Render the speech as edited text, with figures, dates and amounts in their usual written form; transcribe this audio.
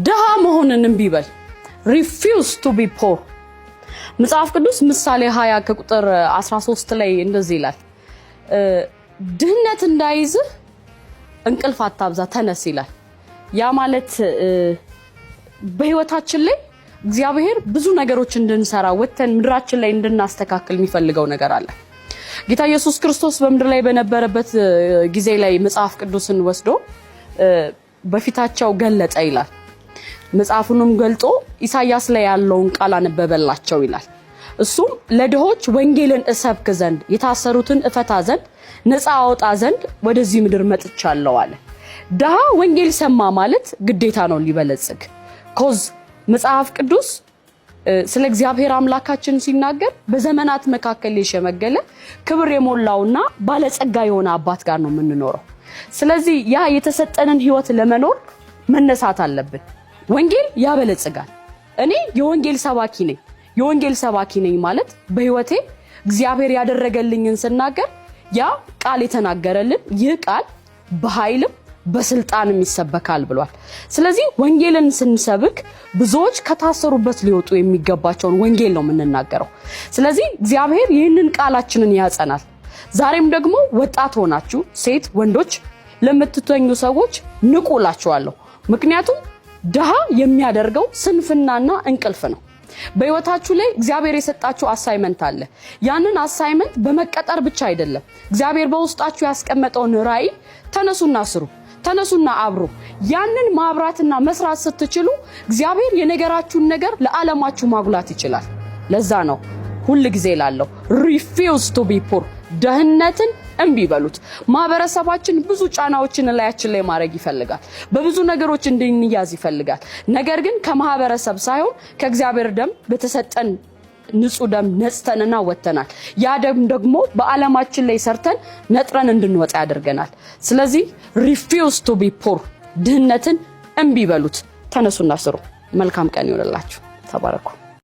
ድሃ መሆንን እምቢ በል refuse to be poor መጽሐፍ ቅዱስ ምሳሌ 20 ከቁጥር 13 ላይ እንደዚህ ይላል ድህነት እንዳይዝህ እንቅልፍ አታብዛ ተነስ ይላል ያ ማለት በህይወታችን ላይ እግዚአብሔር ብዙ ነገሮች እንድንሰራ ወተን ምድራችን ላይ እንድናስተካክል የሚፈልገው ነገር አለ ጌታ ኢየሱስ ክርስቶስ በመድር ላይ በነበረበት ጊዜ ላይ መጽሐፍ ቅዱስን ወስዶ በፊታቸው ገለጠ ይላል መጽሐፉንም ገልጦ ኢሳይያስ ላይ ያለውን ቃል አነበበላቸው ይላል እሱም ለድሆች ወንጌልን እሰብክ ዘንድ የታሰሩትን እፈታ ዘንድ ነፃ አወጣ ዘንድ ወደዚህ ምድር መጥቻለሁ አለ ድሃ ወንጌል ሰማ ማለት ግዴታ ነው ሊበለጽግ ኮዝ መጽሐፍ ቅዱስ ስለ እግዚአብሔር አምላካችን ሲናገር በዘመናት መካከል የሸመገለ ክብር የሞላውና ባለጸጋ የሆነ አባት ጋር ነው የምንኖረው ስለዚህ ያ የተሰጠንን ህይወት ለመኖር መነሳት አለብን ወንጌል ያበለጽጋል እኔ የወንጌል ሰባኪ ነኝ ማለት በህይወቴ እግዚአብሔር ያደረገልኝን ስናገር ያ ቃል የተናገረልን ይህ ቃል በኃይልም በስልጣንም ይሰበካል ብሏል ስለዚህ ወንጌልን ስንሰብክ ብዙዎች ከታሰሩበት ሊወጡ የሚገባቸውን ወንጌል ነው የምንናገረው ስለዚህ እግዚአብሔር ይህንን ቃላችንን ያጸናል ዛሬም ደግሞ ወጣት ሆናችሁ ሴት ወንዶች ለምትተኙ ሰዎች ንቁላችኋለሁ ምክንያቱም ድሃ የሚያደርገው ስንፍናና እንቅልፍ ነው በህይወታችሁ ላይ እግዚአብሔር የሰጣችሁ አሳይመንት አለ ያንን አሳይመንት በመቀጠር ብቻ አይደለም እግዚአብሔር በውስጣችሁ ያስቀመጠውን ራዕይ ተነሱና አብሩ ያንን ማብራትና መስራት ስትችሉ እግዚአብሔር የነገራችሁን ነገር ለዓለማችሁ ማጉላት ይችላል ለዛ ነው ሁሉ ጊዜ ላለው refuse to be poor ደህነትን እምቢ በሉት ማበረሰባችን ብዙ ጫናዎችን ላያችን ላይ ማድረግ ይፈልጋል በብዙ ነገሮች እንድንያዝ ይፈልጋል ነገር ግን ከማበረሰብ ሳይሆን ከእግዚአብሔር ደም በተሰጠን ንጹህ ደም ነጽተንና ወተናል ያ ደም ደግሞ በዓለማችን ላይ ሰርተን ነጥረን እንድንወጣ ያደርገናል ስለዚህ refuse to be poor ድህነትን እምቢ በሉት ተነሱና ስሩ መልካም ቀን ይሁንላችሁ ተባረኩ